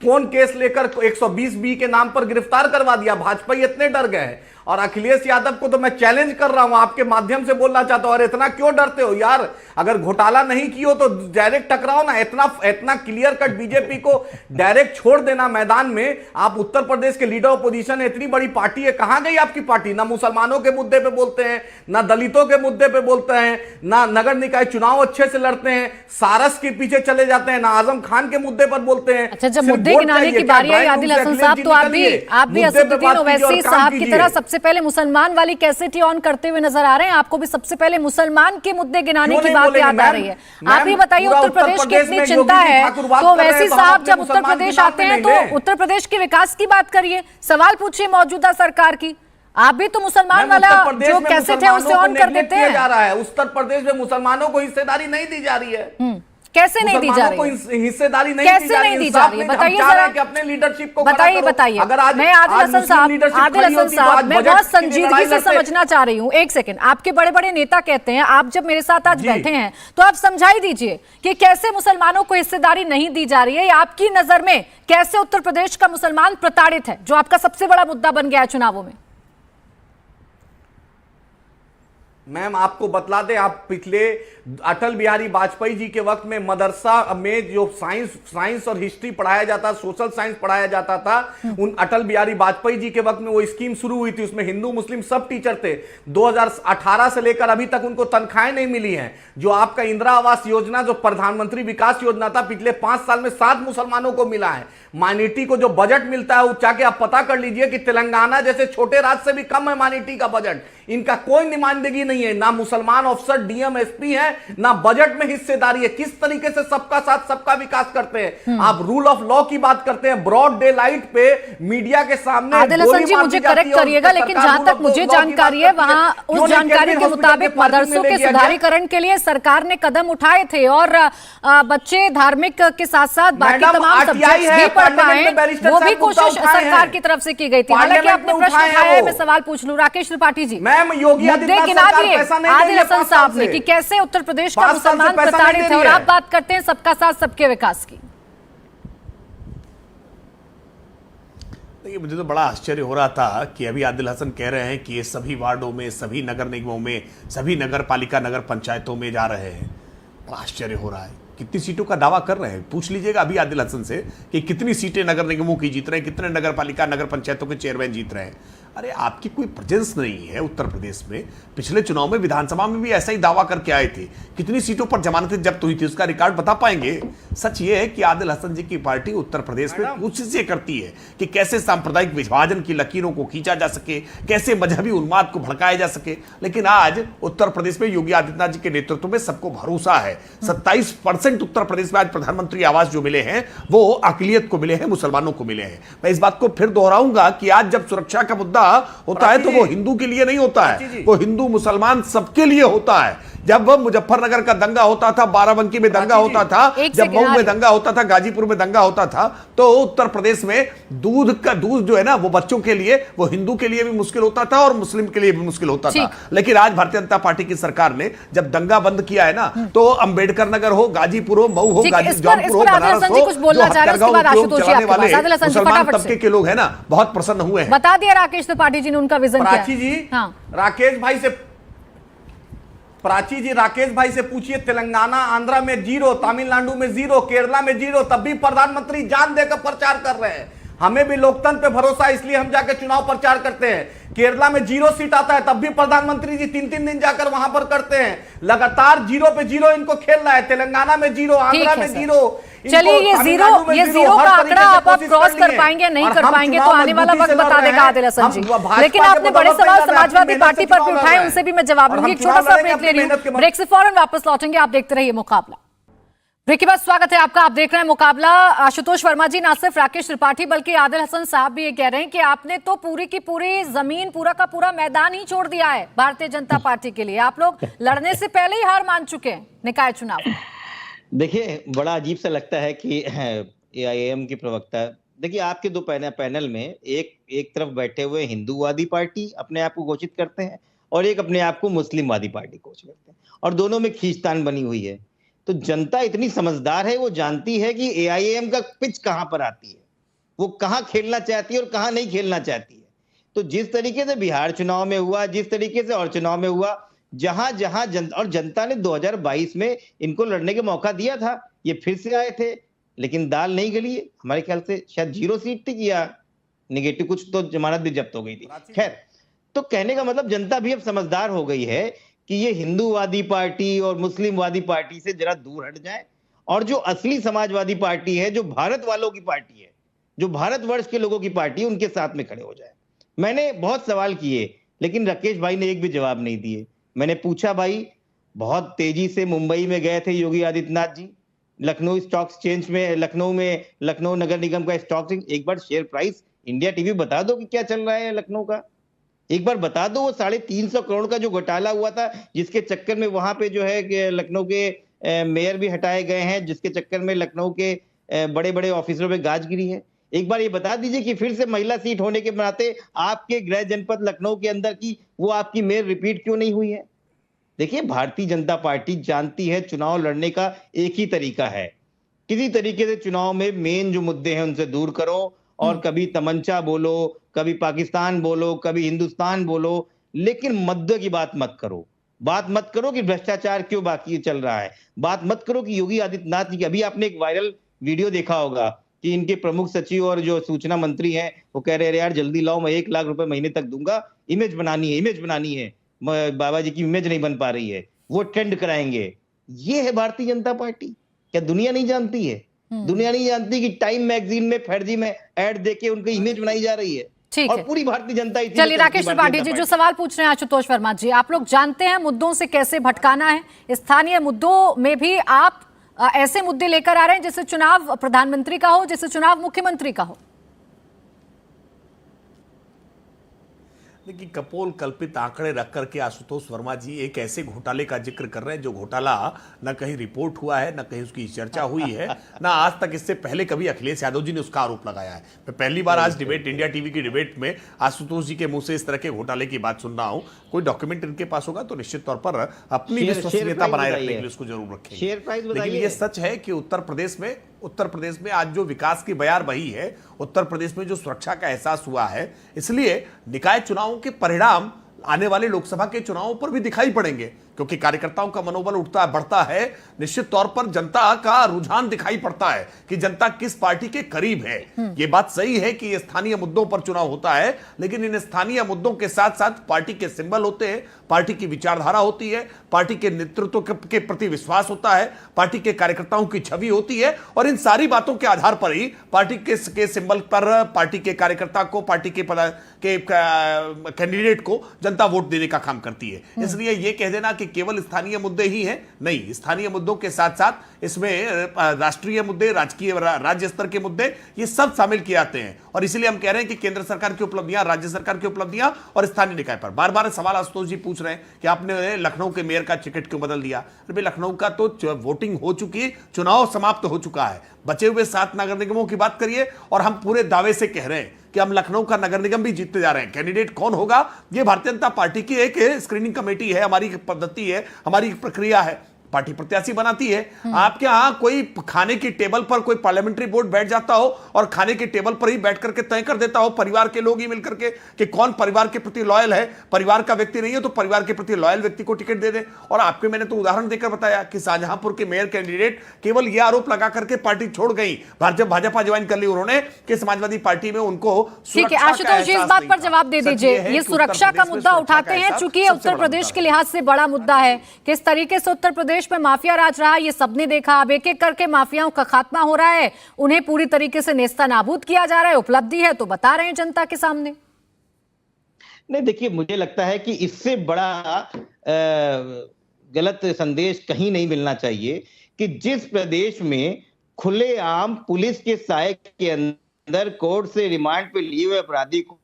फोन केस लेकर 120B के नाम पर गिरफ्तार करवा दिया। भाजपा इतने डर गए हैं। और अखिलेश यादव को तो मैं चैलेंज कर रहा हूं, आपके माध्यम से बोलना चाहता हूं, अरे इतना क्यों डरते हो यार? अगर घोटाला नहीं किया तो डायरेक्ट टकराओ ना। इतना क्लियर कट बीजेपी को डायरेक्ट छोड़ देना मैदान में। आप उत्तर प्रदेश के लीडर ऑपोजिशन है, इतनी बड़ी पार्टी है, कहां गई आपकी पार्टी? ना मुसलमानों के मुद्दे पे बोलते हैं, ना दलितों के मुद्दे पे बोलते हैं, ना नगर निकाय चुनाव अच्छे से लड़ते हैं, सारस के पीछे चले जाते हैं, ना आजम खान के मुद्दे पर बोलते हैं। अच्छा, जब मुद्दे गिनाने की बारी आई आदिल हसन साहब, तो आप भी असदुद्दीन ओवैसी साहब की तरह सबसे पहले मुसलमान वाली कैसेट ऑन करते हुए नजर आ रहे हैं। आपको भी सबसे पहले मुसलमान के मुद्दे गिनाने की बात याद आ रही है। आप ही बताइए, उत्तर प्रदेश की इतनी चिंता है तो ओवैसी साहब जब उत्तर प्रदेश आते हैं तो उत्तर प्रदेश के विकास की बात करिए, सवाल पूछिए मौजूदा सरकार की। आप भी तो मुसलमान वाला जो कैसेट है उसे ऑन कर देते हैं। जा रहा है उत्तर प्रदेश में मुसलमानों को हिस्सेदारी नहीं दी जा रही है। कैसे नहीं दी जा रही है? हिस्सेदारी नहीं कैसे नहीं दी जा रही है? बताइए जरा, कि अपने लीडरशिप को बताइए। मैं आदिल हसन साहब, मैं बहुत संजीदगी से समझना चाह रही हूँ। एक सेकंड, आपके बड़े बड़े नेता कहते हैं, आप जब मेरे साथ आज बैठे हैं तो आप समझाई दीजिए कि कैसे मुसलमानों को हिस्सेदारी नहीं दी जा रही है, या आपकी नजर में कैसे उत्तर प्रदेश का मुसलमान प्रताड़ित है, जो आपका सबसे बड़ा मुद्दा बन गया है चुनावों में। मैम आपको बतला दें, आप पिछले अटल बिहारी वाजपेयी जी के वक्त में मदरसा में जो साइंस और हिस्ट्री पढ़ाया जाता, सोशल साइंस पढ़ाया जाता था, उन अटल बिहारी वाजपेयी जी के वक्त में वो स्कीम शुरू हुई थी। उसमें हिंदू मुस्लिम सब टीचर थे। 2018 से लेकर अभी तक उनको तनख्वाहें नहीं मिली हैं। जो आपका इंदिरा आवास योजना, जो प्रधानमंत्री विकास योजना था, पिछले 5 साल में 7 मुसलमानों को मिला है। माइनॉरिटी को जो बजट मिलता है, वो जाके आप पता कर लीजिए कि तेलंगाना जैसे छोटे राज्य से भी कम है माइनॉरिटी का बजट। इनका कोई नुमाइंदगी नहीं है, ना मुसलमान अफसर डीएम एसपी है, ना बजट में हिस्सेदारी है। किस तरीके से सबका साथ सबका विकास करते हैं। आप रूल ऑफ लॉ की बात करते हैं, ब्रॉड डे लाइट पे मीडिया के सामने आदिल हसन जी मुझे करेक्ट करिएगा, लेकिन जहां तक मुझे जानकारी है वहां उस जानकारी के मुताबिक मदरसों के सुधारीकरण के लिए सरकार ने कदम उठाए थे और बच्चे धार्मिक के साथ साथ बाकी तमाम सब्जेक्ट्स भी पढ़ पाए, वो भी कोशिश सरकार की तरफ से की गई थी। हालांकि आपने प्रश्न उठाया है, मैं सवाल पूछ लूं राकेश त्रिपाठी जी, मैम योगी मुद्दे गिना दिए आदिल हसन साहब ने कि कैसे उत्तर प्रदेश का मुसलमान प्रताड़ित है और आप बात करते हैं सबका साथ सबके विकास की। देखिए, मुझे तो बड़ा आश्चर्य हो रहा था कि अभी आदिल हसन कह रहे हैं कि ये सभी वार्डों में, सभी नगर निगमों में, सभी नगर पालिका नगर पंचायतों में जा रहे हैं। बड़ा आश्चर्य हो रहा है, कितनी सीटों का दावा कर रहे हैं। पूछ लीजिएगा अभी आदिल हसन से कि कितनी सीटें नगर निगमों की जीत रहे हैं, कितने नगर पालिका नगर पंचायतों के चेयरमैन जीत रहे हैं। अरे आपकी कोई प्रेजेंस नहीं है उत्तर प्रदेश में। पिछले चुनाव में विधानसभा में भी ऐसा ही दावा करके आए थे। कितनी सीटों पर जमानतें जब्त हुई थी उसका रिकॉर्ड बता पाएंगे। सच ये है कि आदिल हसन जी की पार्टी उत्तर प्रदेश में कोशिश ये करती है कि कैसे सांप्रदायिक विभाजन की लकीरों को खींचा जा सके, कैसे मजहबी उन्माद को भड़काया जा सके। लेकिन आज उत्तर प्रदेश में योगी आदित्यनाथ जी के नेतृत्व में सबको भरोसा है। 27% उत्तर प्रदेश में आज प्रधानमंत्री आवास जो मिले हैं वो अकलियत को मिले हैं, मुसलमानों को मिले हैं। मैं इस बात को फिर दोहराऊंगा कि आज जब सुरक्षा का मुद्दा होता है तो वो हिंदू के लिए नहीं होता है, वो हिंदू मुसलमान सबके लिए होता है। जब मुजफ्फरनगर का दंगा होता था, बाराबंकी में दंगा होता था, जब मऊ में दंगा होता था, गाजीपुर में दंगा होता था, तो उत्तर प्रदेश में दूध जो है ना वो बच्चों के लिए, वो हिंदू के लिए भी मुश्किल होता था और मुस्लिम के लिए भी मुश्किल होता था। लेकिन आज भारतीय जनता पार्टी की सरकार ने जब दंगा बंद किया है ना, तो अंबेडकर नगर हो, गाजीपुर हो, मऊ हो, जौनपुर हो, बनारस हो, जो हत्यारों का उपयोग चलाने वाले मुसलमान तबके के लोग हैं ना, बहुत प्रसन्न हुए हैं। बता दिया राकेश त्रिपाठी जी ने उनका विजन क्या है। जी राकेश भाई से पूछिए, तेलंगाना आंध्रा में 0, तमिलनाडु में 0, केरला में 0, तब भी प्रधानमंत्री जान देकर प्रचार कर रहे हैं। हमें भी लोकतंत्र पे भरोसा है, इसलिए हम जाकर चुनाव प्रचार करते हैं। केरला में 0 सीट आता है, तब भी प्रधानमंत्री जी 3-3 दिन जाकर वहां पर करते हैं। लगातार 0 पे 0 इनको खेल रहा है। तेलंगाना में 0, आंध्रा में 0। चलिए ये जीरो का आंकड़ा आप क्रॉस कर पाएंगे नहीं कर पाएंगे तो आने वाला वक्त बता देगा आदिल हसन जी। लेकिन आपने बड़े सवाल समाजवादी पार्टी पर भी उठाए, उनसे भी मैं जवाब लूंगी। एक छोटा सा ब्रेक ले रही हूं, ब्रेक से फौरन वापस लौटेंगे। आप देखते रहिए मुकाबला। ब्रेक के बाद स्वागत है आपका। आप देख रहे हैं मुकाबला। आशुतोष वर्मा जी, ना सिर्फ राकेश त्रिपाठी बल्कि आदिल हसन साहब भी ये कह रहे हैं कि आपने तो पूरी की पूरी जमीन, पूरा का पूरा मैदान ही छोड़ दिया है भारतीय जनता पार्टी के लिए। आप लोग लड़ने से पहले ही हार मान चुके हैं निकाय चुनाव। देखिए, बड़ा अजीब सा लगता है कि एआईएम के प्रवक्ता, देखिए आपके दो पैनल में एक तरफ बैठे हुए हिंदूवादी पार्टी अपने आप को घोषित करते हैं और एक अपने आप को मुस्लिमवादी पार्टी घोषित करते हैं, और दोनों में खींचतान बनी हुई है। तो जनता इतनी समझदार है, वो जानती है कि एआईएम का पिच कहां पर आती है, वो कहां खेलना चाहती है और कहां नहीं खेलना चाहती है। तो जिस तरीके से बिहार चुनाव में हुआ, जिस तरीके से और चुनाव में हुआ, जहां जनता ने 2022 में इनको लड़ने का मौका दिया था, ये फिर से आए थे, लेकिन दाल नहीं गली। हमारे ख्याल से शायद 0 सीट थी या निगेटिव, कुछ तो जमानत भी जब्त हो गई थी। खैर, तो कहने का मतलब जनता भी अब समझदार हो गई है कि ये हिंदूवादी पार्टी और मुस्लिमवादी पार्टी से जरा दूर हट जाए और जो असली समाजवादी पार्टी है, जो भारत वालों की पार्टी है, जो भारतवर्ष के लोगों की पार्टी है, उनके साथ में खड़े हो जाए। मैंने बहुत सवाल किए, लेकिन राकेश भाई ने एक भी जवाब नहीं दिए। मैंने पूछा, भाई बहुत तेजी से मुंबई में गए थे योगी आदित्यनाथ जी, लखनऊ स्टॉक एक्सचेंज में, लखनऊ नगर निगम का स्टॉक, एक बार शेयर प्राइस इंडिया टीवी बता दो कि क्या चल रहा है लखनऊ का। एक बार बता दो वो 350 करोड़ का जो घोटाला हुआ था, जिसके चक्कर में वहां पे जो है लखनऊ के मेयर भी हटाए गए हैं, जिसके चक्कर में लखनऊ के बड़े बड़े ऑफिसरों पे गाज गिरी है। एक बार ये बता दीजिए कि फिर से महिला सीट होने के नाते आपके गृह जनपद लखनऊ के अंदर की वो आपकी मेयर रिपीट क्यों नहीं हुई है। देखिए, भारतीय जनता पार्टी जानती है चुनाव लड़ने का एक ही तरीका है, किसी तरीके से चुनाव में मेन जो मुद्दे हैं उनसे दूर करो, और कभी तमंचा बोलो, कभी पाकिस्तान बोलो, कभी हिंदुस्तान बोलो, लेकिन मुद्दे की बात मत करो। बात मत करो कि भ्रष्टाचार क्यों बाकी चल रहा है, बात मत करो कि योगी आदित्यनाथ जी की, अभी आपने एक वायरल वीडियो देखा होगा कि इनके प्रमुख सचिव और जो सूचना मंत्री हैं वो कह रहे हैं यार जल्दी लाओ, मैं 1 लाख रुपए महीने तक दूंगा, इमेज बनानी है, बाबा जी की इमेज नहीं बन पा रही है, वो ट्रेंड कराएंगे। ये है भारतीय जनता पार्टी। क्या दुनिया नहीं जानती है? दुनिया नहीं जानती कि टाइम मैगजीन में फर्जी में ऐड देके उनकी इमेज बनाई जा रही है। ठीक और है। पूरी भारतीय जनता इसी चलिए में राकेश भारतीय त्रिपाठी जनता जी जो पार्टी। सवाल पूछ रहे हैं आशुतोष वर्मा जी, आप लोग जानते हैं मुद्दों से कैसे भटकाना है, स्थानीय मुद्दों में भी आप ऐसे मुद्दे लेकर आ रहे हैं जैसे चुनाव प्रधानमंत्री का हो, जैसे चुनाव मुख्यमंत्री का हो। देखिए, कपोल कल्पित आंकड़े रख करके आशुतोष वर्मा जी एक ऐसे घोटाले का जिक्र कर रहे हैं जो घोटाला न कहीं रिपोर्ट हुआ है, न कहीं उसकी चर्चा हुई है, न आज तक इससे पहले कभी अखिलेश यादव जी ने उसका आरोप लगाया है। मैं पहली बार आज डिबेट, इंडिया टीवी की डिबेट में आशुतोष जी के मुंह से इस तरह के घोटाले की बात सुन रहा हूं। कोई डॉक्यूमेंट इनके पास होगा तो निश्चित तौर पर अपनी शेयर विश्वसनीयता प्राइस बनाए रखने बताइए। के लिए उसको जरूर रखेंगे। शेयर प्राइस लेकिन बताइए। ये सच है कि उत्तर प्रदेश में आज जो विकास की बयार बही है, उत्तर प्रदेश में जो सुरक्षा का एहसास हुआ है, इसलिए निकाय चुनावों के परिणाम आने वाले लोकसभा के चुनावों पर भी दिखाई पड़ेंगे, क्योंकि कार्यकर्ताओं का मनोबल उठता बढ़ता है। निश्चित तौर पर जनता का रुझान दिखाई पड़ता है कि जनता किस पार्टी के करीब है। यह बात सही है कि स्थानीय मुद्दों पर चुनाव होता है, लेकिन इन स्थानीय मुद्दों के साथ साथ पार्टी के सिंबल होते हैं, पार्टी की विचारधारा होती है, पार्टी के नेतृत्व के प्रति विश्वास होता है, पार्टी के कार्यकर्ताओं की छवि होती है, और इन सारी बातों के आधार पर ही पार्टी के सिंबल पर पार्टी के कार्यकर्ता को, पार्टी के कैंडिडेट को जनता वोट देने का काम करती है। इसलिए यह कह देना कि केवल स्थानीय मुद्दे ही हैं, नहीं, स्थानीय मुद्दों के साथ साथ इसमें राष्ट्रीय मुद्दे, राज्य स्तर के मुद्दे, ये सब शामिल किए जाते हैं। और इसीलिए हम कह रहे हैं कि केंद्र सरकार की उपलब्धियां, राज्य सरकार की उपलब्धियां और स्थानीय निकाय पर बार बार सवाल आशुतोष जी पूछ रहे हैं कि आपने लखनऊ के मेयर का टिकट क्यों बदल दिया। अरे लखनऊ का तो वोटिंग हो चुकी, चुनाव समाप्त हो चुका है, बचे हुए 7 नगर निगमों की बात करिए, और हम पूरे दावे से कह रहे हैं कि हम लखनऊ का नगर निगम भी जीतते जा रहे हैं। कैंडिडेट कौन होगा, ये भारतीय जनता पार्टी की एक स्क्रीनिंग कमेटी है, हमारी पद्धति है, हमारी प्रक्रिया है, पार्टी प्रत्याशी बनाती है। आपके यहां कोई खाने की टेबल पर कोई पार्लियामेंट्री बोर्ड बैठ जाता हो और खाने की टेबल पर ही बैठ करके तय कर देता हो, परिवार के लोग ही मिलकर के, कि कौन परिवार के प्रति लॉयल है, परिवार का व्यक्ति नहीं है तो परिवार के प्रति लॉयल व्यक्ति को टिकट दे दे। और आपके मैंने तो उदाहरण देकर बताया कि शाहजहांपुर के मेयर कैंडिडेट केवल यह आरोप लगा करके पार्टी छोड़ गई, जब भाजपा ज्वाइन कर ली उन्होंने, कि समाजवादी पार्टी में उनको। ठीक है आशुतोष जी, इस बात पर जवाब दे दीजिए। ये सुरक्षा का मुद्दा उठाते हैं, चूंकि उत्तर प्रदेश के लिहाज से बड़ा मुद्दा है, किस तरीके से उत्तर प्रदेश में माफिया राज रहा, ये सबने देखा। अब एक एक करके माफियाओं का खात्मा हो रहा है, उन्हें पूरी तरीके से नेस्तनाबूद किया जा रहा है। उपलब्धि है तो बता रहे हैं जनता के सामने। नहीं, देखिए, मुझे लगता है कि इससे बड़ा गलत संदेश कहीं नहीं मिलना चाहिए कि जिस प्रदेश में खुलेआम पुलिस के साये के अंदर कोर्ट से रिमांड पे लिए हुए अपराधी को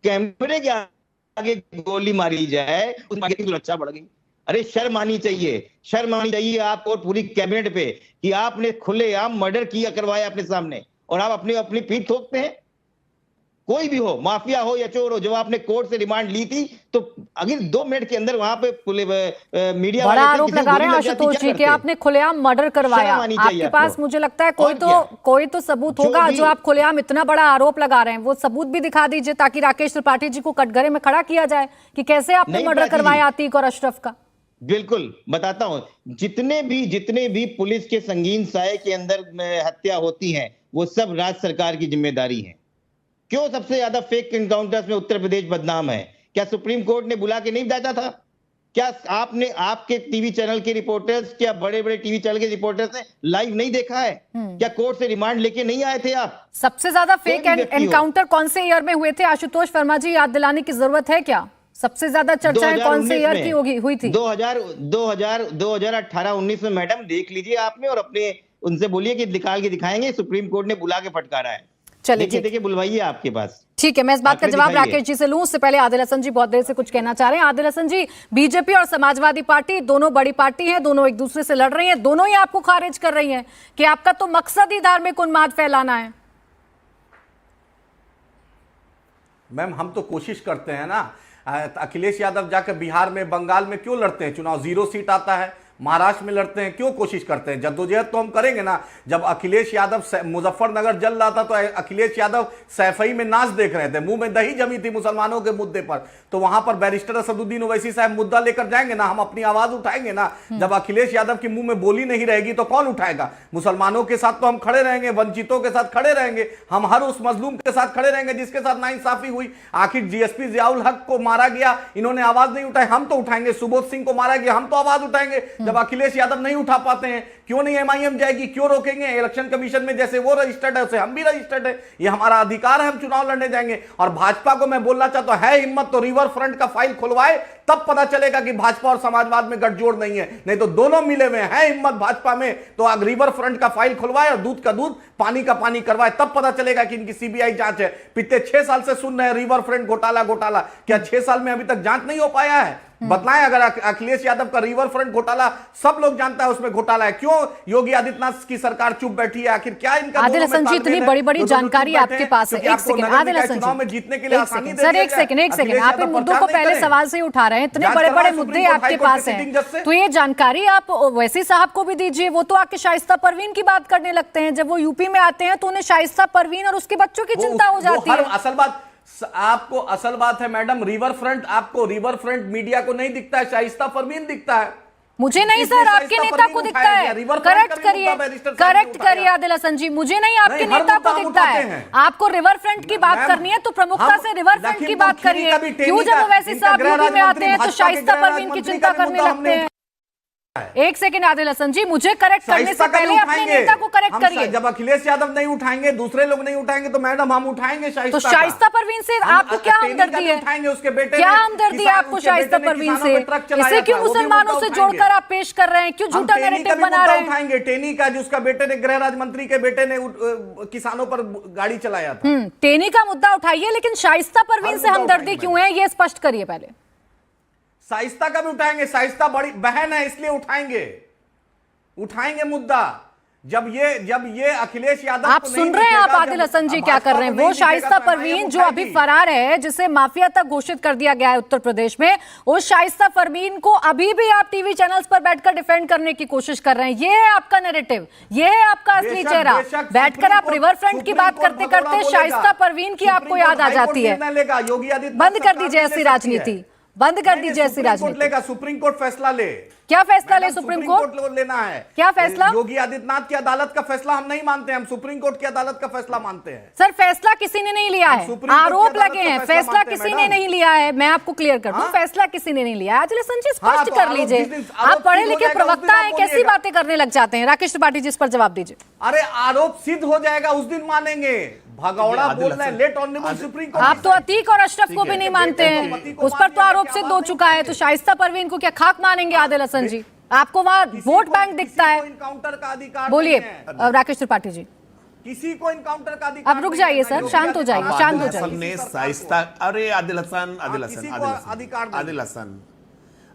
कैमरे के आगे गोली मारी जाए, उस की सुरक्षा बढ़ गई। अरे शर्म आनी चाहिए, शर्म आनी चाहिए आपको और पूरी कैबिनेट पे कि आपने खुलेआम मर्डर किया, करवाया अपने सामने, और आप अपनी पीठ ठोकते हैं। कोई भी हो, माफिया हो या चोर हो, जब आपने कोर्ट से रिमांड ली थी तो अगर 2 मिनट के अंदर वहां पे मीडिया बड़ा आरोप लगा रहे हैं आशुतोष जी कि आपने खुलेआम मर्डर करवाया। आपके पास मुझे लगता है कोई तो सबूत होगा जो आप खुलेआम इतना बड़ा आरोप लगा रहे हैं, वो सबूत भी दिखा दीजिए ताकि राकेश त्रिपाठी जी को कटघरे में खड़ा किया जाए कि कैसे आपने मर्डर करवाया अतीक और अशरफ का। बिल्कुल बताता हूं, जितने भी पुलिस के संगीन साये के अंदर हत्या होती है वो सब राज्य सरकार की जिम्मेदारी है। क्यों सबसे ज्यादा फेक एनकाउंटर्स में उत्तर प्रदेश बदनाम है? क्या सुप्रीम कोर्ट ने बुला के नहीं भेजा था? क्या आपने आपके टीवी चैनल के रिपोर्टर्स, क्या बड़े बड़े टीवी चैनल के रिपोर्टर्स ने लाइव नहीं देखा है? क्या कोर्ट से रिमांड लेके नहीं आए थे आप? सबसे ज्यादा फेक एनकाउंटर कौन से ईयर में हुए थे आशुतोष वर्मा जी, याद दिलाने की जरूरत है क्या? सबसे ज्यादा चर्चाएं कौन से ईयर की हुई थी? 2018-19 में मैडम देख लीजिए आपने, और अपने उनसे बोलिए कि निकाल के दिखाएंगे। सुप्रीम कोर्ट ने बुला के फटकारा है। चलिए देखिए बुलवाइए आपके पास। ठीक है, मैं इस बात का जवाब राकेश जी से लूं। उससे पहले आदिल हसन जी बहुत देर से कुछ कहना चाह रहे हैं। आदिल हसन जी, बीजेपी और समाजवादी पार्टी दोनों बड़ी पार्टी हैं, दोनों एक दूसरे से लड़ रही हैं, दोनों ही आपको खारिज कर रही हैं कि आपका तो मकसद ही धार्मिक उन्माद फैलाना है। मैम, हम तो कोशिश करते हैं ना। अखिलेश यादव जाकर बिहार में, बंगाल में क्यों लड़ते हैं चुनाव? 0 सीट आता है। महाराष्ट्र में लड़ते हैं, क्यों कोशिश करते हैं? जद्दोजहद तो हम करेंगे ना। जब अखिलेश यादव मुजफ्फरनगर जल रहा था तो अखिलेश यादव सैफई में नाच देख रहे थे, मुंह में दही जमी थी मुसलमानों के मुद्दे पर, तो वहां पर बैरिस्टर असदुद्दीन ओवैसी साहब मुद्दा लेकर जाएंगे ना, हम अपनी आवाज उठाएंगे ना। जब अखिलेश यादव के मुंह में बोली नहीं रहेगी तो कौन उठाएगा? मुसलमानों के साथ तो हम खड़े रहेंगे, वंचितों के साथ खड़े रहेंगे, हम हर उस मजलूम के साथ खड़े रहेंगे जिसके साथ नाइंसाफी हुई। आखिर जीएसपी जियाउल हक को मारा गया, इन्होंने आवाज नहीं उठाई, हम तो उठाएंगे। सुबोध सिंह को मारा गया, हम तो आवाज उठाएंगे। जब जब अखिलेश यादव नहीं उठा पाते हैं, क्यों नहीं एमआईएम जाएगी, क्यों रोकेंगे? इलेक्शन कमीशन में जैसे वो रजिस्टर्ड है, उसे हम भी रजिस्टर्ड है, ये हमारा अधिकार है, हम चुनाव लड़ने जाएंगे। और भाजपा को मैं बोलना चाहता हूं, है हिम्मत तो रिवर फ्रंट का फाइल खुलवाए, तब पता चलेगा कि भाजपा और समाजवाद में गठजोड़ नहीं है, नहीं तो दोनों मिले हुए हैं। हिम्मत भाजपा में तो अब रिवर फ्रंट का फाइल खुलवाए और दूध का दूध पानी का पानी करवाए, तब पता चलेगा कि इनकी सीबीआई जांच है। पिछले 6 साल से सुन रहे हैं रिवर फ्रंट घोटाला घोटाला, क्या 6 साल में अभी तक जांच नहीं हो पाया है? बतलाएं, अगर अखिलेश यादव का रिवर फ्रंट घोटाला सब लोग जानता है उसमें घोटाला है, क्यों योगी आदित्यनाथ की सरकार चुप बैठी है? आखिर क्या इनका आदिल हसन जी, इतनी बड़ी बड़ी जानकारी आपके पास है। एक सेकंड आदिल हसन चुनाव में जीतने के लिए आसानी सर, एक सेकंड, आप इन मुद्दों को पहले सवाल से ही उठा रहे हैं, इतने बड़े बड़े मुद्दे आपके पास हैं, तो ये जानकारी आप वैसी साहब को भी दीजिए। वो तो आके शाइस्ता परवीन की बात करने लगते हैं, जब वो यूपी में आते हैं तो उन्हें शाइस्ता परवीन और उसके बच्चों की चिंता हो जाती है। असल बात है मैडम, रिवर फ्रंट, आपको रिवर फ्रंट मीडिया को नहीं दिखता है, शाइस्ता परवीन दिखता है। मुझे नहीं सर, आपके नेता को दिखता है। करेक्ट करिए आदिल हसन जी, मुझे नहीं, आपके नेता को दिखता है। आपको रिवर फ्रंट की बात करनी है तो प्रमुखता से रिवर फ्रंट की बात करिए। क्यों जब वैसे साहब यूपी में आते हैं तो शाइस्ता परवीन की चिंता करने लगते हैं? एक सेकंड आदिल हसन जी, मुझे करेक्ट करने से पहले अपने नेता को करेक्ट करिए। जब अखिलेश यादव नहीं उठाएंगे, दूसरे लोग नहीं उठाएंगे, तो मैडम हम उठाएंगे शाइस्ता। तो शाइस्ता परवीन से आपको क्या हमदर्दी है? उठाएंगे उसके बेटे, क्या हमदर्दी है आपको शाइस्ता परवीन से? इसे क्यों मुसलमानों से जोड़कर आप पेश कर रहे हैं? क्यों झूठा नैरेटिव बना रहे हैं? उठाएंगे टेनी का, जिसका बेटे ने, गृह राज्य मंत्री के बेटे ने किसानों पर गाड़ी चलाया था। टेनी का मुद्दा उठाइए, लेकिन शाइस्ता परवीन से हमदर्दी क्यों है, ये स्पष्ट करिए पहले। शाइस्ता का भी उठाएंगे, शाइस्ता बड़ी बहन है इसलिए उठाएंगे मुद्दा। जब ये अखिलेश यादव, आप सुन रहे हैं आप आदिल हसन जी क्या कर रहे हैं? वो शाइस्ता परवीन जो अभी फरार है, जिसे माफिया तक घोषित कर दिया गया है उत्तर प्रदेश में, उस शाइस्ता परवीन को अभी भी आप टीवी चैनल्स पर बैठकर डिफेंड करने की कोशिश कर रहे हैं। ये है आपका नैरेटिव, ये है आपका असली चेहरा। बैठकर आप रिवर फ्रंट की बात करते करते शाइस्ता परवीन की आपको याद आ जाती है। बंद कर दीजिए ऐसी राजनीति, बंद कर दीजिए ऐसी राजनीति। सुप्रीम कोर्ट फैसला ले। क्या फैसला ले सुप्रीम कोर्ट? लेना है क्या फैसला? योगी आदित्यनाथ की अदालत का फैसला हम नहीं मानते, हम सुप्रीम कोर्ट की अदालत का फैसला मानते हैं। सर, फैसला किसी ने नहीं लिया है, आरोप लगे हैं, फैसला किसी ने नहीं लिया है। मैं आपको क्लियर कर दूं, फैसला किसी ने नहीं लिया है। आदिल हसन जी, स्पष्ट कर लीजिए, आप पढ़े लिखे प्रवक्ता हैं, कैसी बातें करने लग जाते हैं? राकेश त्रिपाठी जी, इस पर जवाब दीजिए। अरे आरोप सिद्ध हो जाएगा उस दिन मानेंगे, भगौड़ा बोल रहे हैं, लेट ऑनरेबल सुप्रीम कोर्ट। आप तो अतीक और अशरफ को भी नहीं मानते हैं, उस पर तो आरोप सिद्ध हो चुका है, तो शाइस्ता परवीन को क्या खाक मानेंगे आदिल हसन जी? आपको वहां वोट बैंक दिखता है। इनकाउंटर का अधिकार बोलिए राकेश त्रिपाठी जी। किसी को इनकाउंटर का अधिकार, अब रुक जाइए सर, शांत हो जाइए, शांत हो जाइए। अरे आदिल हसन,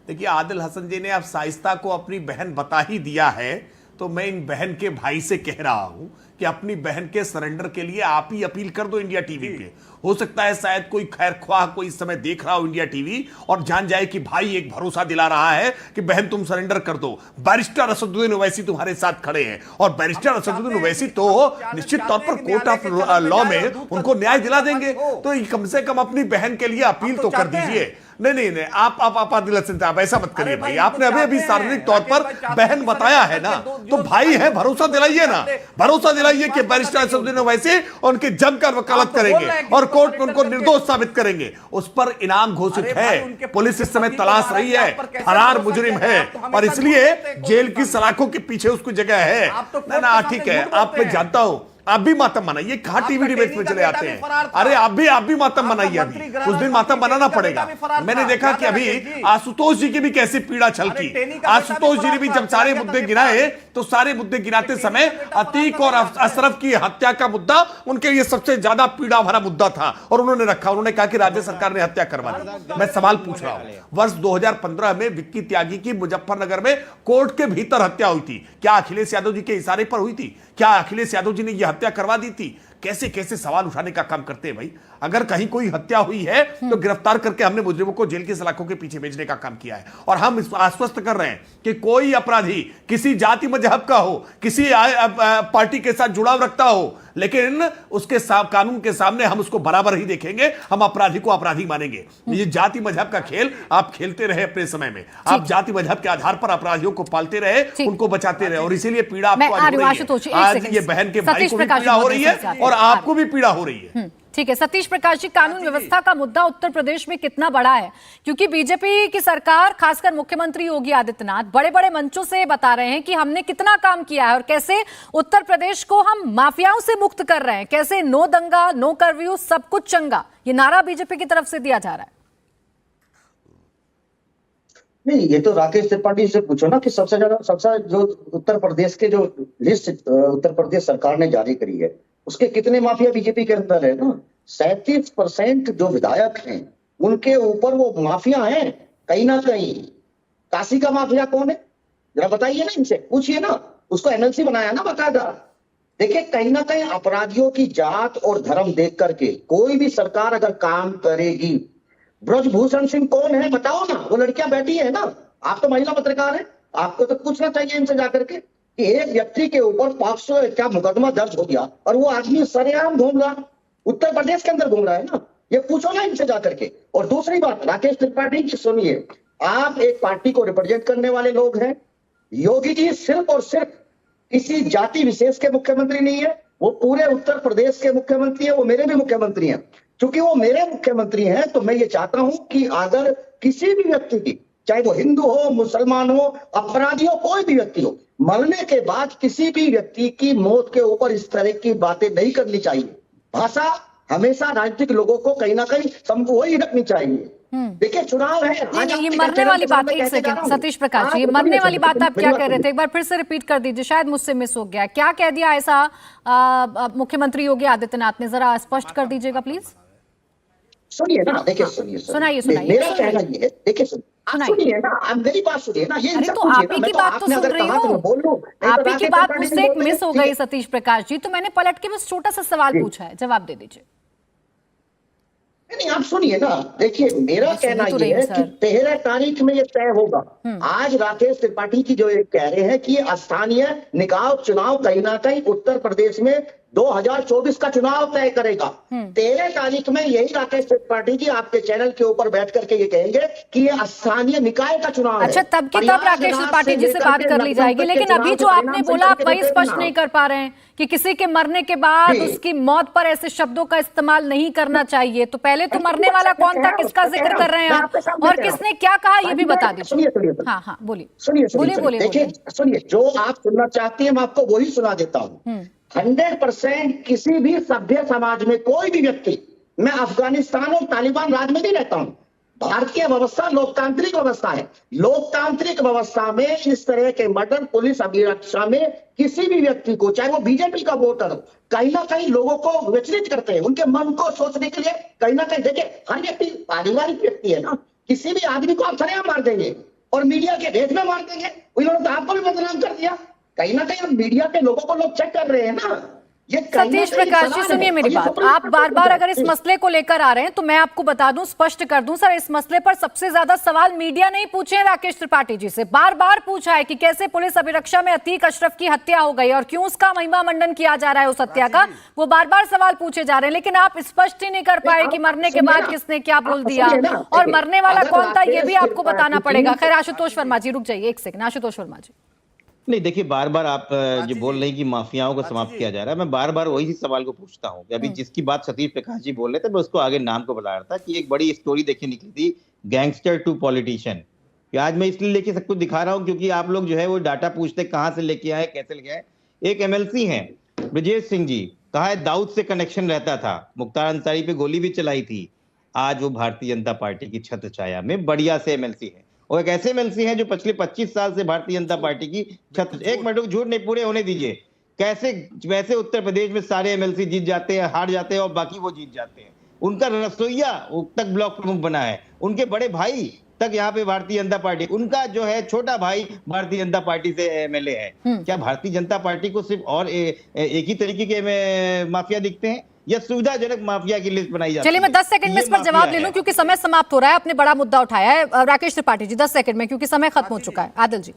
देखिए आदिल हसन जी ने अब शाइस्ता को अपनी बहन बता ही दिया है, तो मैं इन बहन के भाई से कह रहा हूं कि अपनी बहन के सरेंडर के लिए आप ही अपील कर दो इंडिया टीवी पे। हो सकता है शायद कोई खैरख्वाह कोई इस समय देख रहा हो इंडिया टीवी और जान जाए कि भाई एक भरोसा दिला रहा है कि बहन तुम सरेंडर कर दो। बैरिस्टर असदुद्दीन ओवैसी तुम्हारे साथ खड़े हैं, और बैरिस्टर असदुद्दीन ओवैसी तो निश्चित तौर पर कोर्ट ऑफ लॉ में उनको न्याय दिला देंगे, तो कम से कम अपनी बहन के लिए अपील तो कर दीजिए। नहीं, आप आदिल हसन साहब ऐसा मत करिए भाई, आपने अभी सार्वजनिक तौर पर बहन बताया है ना, तो भाई है, भरोसा दिलाइए ना, भरोसा दिलाइए कि बैरिस्टर असदुद्दीन ओवैसी उनकी जमकर वकालत करेंगे और कोर्ट में उनको निर्दोष साबित करेंगे। उस पर इनाम घोषित है, पुलिस इस समय तलाश रही है, फरार मुजरिम है, और इसलिए जेल की सलाखों के पीछे उसकी जगह है। ना ठीक है, आप मैं जानता हूं आप भी मातम मनाइए, कहां टीवी डिबेट में चले आते हैं। अरे आप भी मातम मनाइए, अभी उस दिन मातम मनाना पड़ेगा। मैंने देखा कि अभी आशुतोष जी की भी कैसी पीड़ा छलकी। आशुतोष जी ने भी जब सारे मुद्दे गिनाए, तो सारे मुद्दे गिनाते समय अतीक और अशरफ की हत्या का मुद्दा उनके लिए सबसे ज्यादा पीड़ा भरा मुद्दा था, और उन्होंने रखा। उन्होंने कहा कि राज्य सरकार ने हत्या करवा दी। मैं सवाल पूछ रहा हूं, वर्ष 2015 में विक्की त्यागी की मुजफ्फरनगर में कोर्ट के भीतर हत्या हुई थी, क्या अखिलेश यादव जी के इशारे पर हुई थी? क्या अखिलेश यादव जी ने यह हत्या करवा दी थी? कैसे कैसे सवाल उठाने का काम करते हैं भाई। अगर कहीं कोई हत्या हुई है तो गिरफ्तार करके हमने मुजरिमों को जेल की सलाखों के पीछे भेजने का काम किया है, और हम आश्वस्त कर रहे हैं कि कोई अपराधी किसी जाति मजहब का हो, किसी पार्टी के साथ जुड़ाव रखता हो, लेकिन उसके कानून के सामने हम उसको बराबर ही देखेंगे, हम अपराधी को अपराधी मानेंगे। ये जाति मजहब का खेल आप खेलते रहे अपने समय में, आप जाति मजहब के आधार पर अपराधियों को पालते रहे, उनको बचाते रहे, और इसीलिए पीड़ा आपको आज ये बहन के भाई को भी पीड़ा हो रही है और आपको भी पीड़ा हो रही है। ठीक है सतीश प्रकाश जी, कानून व्यवस्था का मुद्दा उत्तर प्रदेश में कितना बड़ा है? क्योंकि बीजेपी की सरकार, खासकर मुख्यमंत्री योगी आदित्यनाथ बड़े बड़े मंचों से बता रहे हैं कि हमने कितना काम किया है और कैसे उत्तर प्रदेश को हम माफियाओं से मुक्त कर रहे हैं, कैसे नो दंगा, नो कर्फ्यू, सब कुछ चंगा, ये नारा बीजेपी की तरफ से दिया जा रहा है। नहीं, ये तो राकेश त्रिपाठी से पूछो ना कि सबसे जो उत्तर प्रदेश के जो लिस्ट उत्तर प्रदेश सरकार ने जारी करी है उसके कितने माफिया बीजेपी के अंदर है ना। 37% जो विधायक हैं उनके ऊपर वो माफिया हैं कहीं ना कहीं। काशी का माफिया कौन है जरा बताइए ना, इनसे पूछिए ना, उसको एमएलसी बनाया ना बकायदा। देखिए कहीं ना कहीं अपराधियों की जात और धर्म देख करके कोई भी सरकार अगर काम करेगी। ब्रजभूषण सिंह कौन है बताओ ना, वो लड़कियां बैठी है ना, आप तो महिला पत्रकार है, आपको तो पूछना चाहिए इनसे जाकर के कि एक व्यक्ति के ऊपर 500 क्या मुकदमा दर्ज हो गया और वो आदमी सरेआम घूम रहा, उत्तर प्रदेश के अंदर घूम रहा है ना, ये पूछो ना इनसे जाकर के। और दूसरी बात राकेश त्रिपाठी जी सुनिए, आप एक पार्टी को रिप्रेजेंट करने वाले लोग हैं। योगी जी सिर्फ और सिर्फ किसी जाति विशेष के मुख्यमंत्री नहीं है, वो पूरे उत्तर प्रदेश के मुख्यमंत्री है, वो मेरे भी मुख्यमंत्री हैं। क्योंकि वो मेरे मुख्यमंत्री हैं तो मैं ये चाहता हूं कि अगर किसी भी व्यक्ति की, चाहे वो हिंदू हो, मुसलमान हो, अपराधी हो, कोई भी व्यक्ति हो, मरने के बाद किसी भी व्यक्ति की मौत के ऊपर इस तरह की बातें नहीं करनी चाहिए। भाषा हमेशा राजनीतिक लोगों को कहीं ना कहीं वही रखनी चाहिए। देखिए चुनाव है, ये मरने वाली बात, एक सेकंड सतीश प्रकाश जी, ये मरने वाली बात आप क्या कह रहे थे, एक बार फिर से रिपीट कर दीजिए, शायद मुझसे मिस हो गया। क्या कह दिया ऐसा मुख्यमंत्री योगी आदित्यनाथ ने, जरा स्पष्ट कर दीजिएगा प्लीज। सुनिए ना, देखिए सुनाइए मेरा कहना ये है, देखिए सुनिए ना, आप मेरी बात सुनिए ना। ये अरे तो आप ही की बात तो सुन रही हूँ, आप ही की बात मुझसे एक मिस हो गई सतीश प्रकाश जी, तो मैंने पलट के बस छोटा सा सवाल पूछा है, जवाब दे दीजिए। नहीं आप सुनिए ना, देखिए मेरा कहना ये है कि 13 तारीख में ये तय होगा। आज राकेश त्रिपाठी की जो ये कह रहे हैं कि स्थानीय निकाय चुनाव कहीं ना कहीं उत्तर प्रदेश में 2024 का चुनाव तय करेगा। 13 तारीख में यही राकेश त्रिपाठी जी आपके चैनल के ऊपर बैठ करके ये कहेंगे कि ये स्थानीय निकाय का चुनाव है। अच्छा, तब की तब राकेश त्रिपाठी जी से बात कर ली जाएगी, लेकिन अभी जो आपने बोला आप वही स्पष्ट नहीं कर पा रहे हैं कि किसी के मरने के बाद उसकी मौत पर ऐसे शब्दों का इस्तेमाल नहीं करना चाहिए। तो पहले तो मरने वाला कौन था, किसका जिक्र कर रहे हैं आप, और किसने क्या कहा ये भी बता दीजिए। हाँ हाँ बोलिए, बोलिए। देखिए सुनिए, जो आप सुनना चाहती हैं मैं आपको वही सुना देता हूँ। 100% किसी भी सभ्य समाज में कोई भी व्यक्ति, मैं अफगानिस्तान और तालिबान राज में भी रहता हूं, भारतीय व्यवस्था लोकतांत्रिक व्यवस्था है। लोकतांत्रिक व्यवस्था में इस तरह के मर्डर, पुलिस अभिरक्षा में किसी भी व्यक्ति को, चाहे वो बीजेपी का वोटर हो, कहीं ना कहीं लोगों को विचलित करते हैं, उनके मन को सोचने के लिए कहीं ना कहीं। देखिए हर व्यक्ति पारिवारिक व्यक्ति है ना, किसी भी आदमी को आप सरेआम मार देंगे और मीडिया के भेद में मार देंगे, उन्होंने तो आपको भी बदनाम कर दिया। कहीं ना कहीं मीडिया के लोगों को लोग चेक कर रहे हैं ना। ये सतीश प्रकाश जी सुनिए मेरी बात, आप बार बार अगर इस मसले को लेकर आ रहे हैं तो मैं आपको बता दूं, स्पष्ट कर दूं सर, इस मसले पर सबसे ज्यादा सवाल मीडिया नहीं पूछे हैं राकेश त्रिपाठी जी से। बार बार पूछा है कि कैसे पुलिस अभिरक्षा में अतीक अशरफ की हत्या हो गई और क्यों उसका महिमा मंडन किया जा रहा है उस हत्या का, वो बार बार सवाल पूछे जा रहे हैं, लेकिन आप स्पष्ट ही नहीं कर पाए कि मरने के बाद किसने क्या बोल दिया और मरने वाला कौन था, ये भी आपको बताना पड़ेगा। खैर आशुतोष वर्मा जी रुक जाइए एक सेकंड, आशुतोष वर्मा जी। नहीं देखिए, बार बार आप जो बोल रहे हैं कि माफियाओं को समाप्त किया जा रहा है, मैं बार बार वही सवाल को पूछता हूँ। अभी जिसकी बात सतीश प्रकाश जी बोल रहे थे मैं उसको आगे नाम को बुला रहा था कि एक बड़ी स्टोरी देखिए निकली थी, गैंगस्टर टू पॉलिटिशियन। आज मैं इसलिए लेके सब कुछ दिखा रहा हूँ क्योंकि आप लोग जो है वो डाटा पूछते कहाँ से लेके आए, कैसे लेके आए। एक एमएलसी है ब्रजेश सिंह जी, कहा है दाऊद से कनेक्शन रहता था, मुख्तार अंसारी पे गोली भी चलाई थी। आज वो भारतीय जनता पार्टी की छत्र छाया में बढ़िया से एमएलसी है, और एक ऐसे एमएलसी हैं जो पिछले 25 साल से भारतीय जनता पार्टी की छत्र। एक मिनट झूठ नहीं पूरे होने दीजिए। कैसे वैसे उत्तर प्रदेश में सारे एमएलसी जीत जाते हैं, हार जाते हैं और बाकी वो जीत जाते हैं। उनका रसोईया तक ब्लॉक प्रमुख बना है, उनके बड़े भाई तक यहाँ पे भारतीय जनता पार्टी, उनका जो है छोटा भाई भारतीय जनता पार्टी से एमएलए है। क्या भारतीय जनता पार्टी को सिर्फ और एक ही तरीके के माफिया दिखते हैं या सुविधाजनक माफिया की लिस्ट बनाई जाती है? चलिए मैं 10 सेकंड में इस पर जवाब ले लूं क्योंकि समय समाप्त हो रहा है। आपने बड़ा मुद्दा उठाया है राकेश त्रिपाठी जी, 10 सेकंड में क्योंकि समय खत्म हो चुका है। आदिल जी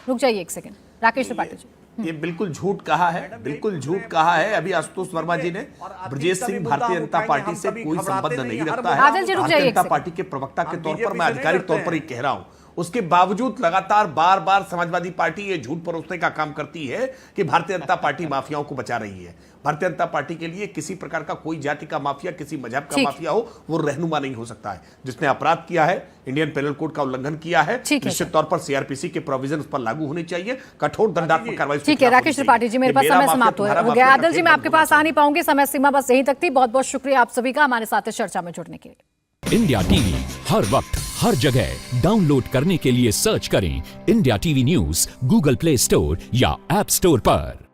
रुक जाइए एक सेकंड। राकेश त्रिपाठी जी, ये बिल्कुल झूठ कहा है, बिल्कुल झूठ कहा है। अभी आशुतोष वर्मा जी ने ब्रजेश सिंह भारतीय जनता पार्टी से कोई संबंध नहीं रखता है। आदिल जी रुक जाइए। भारतीय जनता पार्टी के प्रवक्ता के तौर पर मैं आधिकारिक तौर पर ही कह रहा हूं, उसके बावजूद लगातार बार बार समाजवादी पार्टी ये झूठ परोसने का काम करती है कि भारतीय जनता पार्टी माफियाओं को बचा रही है। भारतीय जनता पार्टी के लिए किसी प्रकार का कोई जाति का माफिया, किसी मजहब का माफिया हो, वो रहनुमा नहीं हो सकता है। जिसने अपराध किया है, इंडियन पेनल कोड का उल्लंघन किया है, निश्चित तौर पर सीआरपीसी के प्रोविजन उस पर लागू होने चाहिए, कठोर दंडात्मक कार्रवाई। ठीक है राकेश त्रिपाठी जी, मेरे पास समय समाप्त हो गया। आदिल जी, मैं आपके पास आ नहीं पाऊंगी, समय सीमा बस यहीं तक थी। बहुत बहुत शुक्रिया आप सभी का हमारे साथ इस चर्चा में जुड़ने के लिए। इंडिया टीवी हर वक्त हर जगह डाउनलोड करने के लिए सर्च करें India TV news Google play store या ऐप स्टोर पर।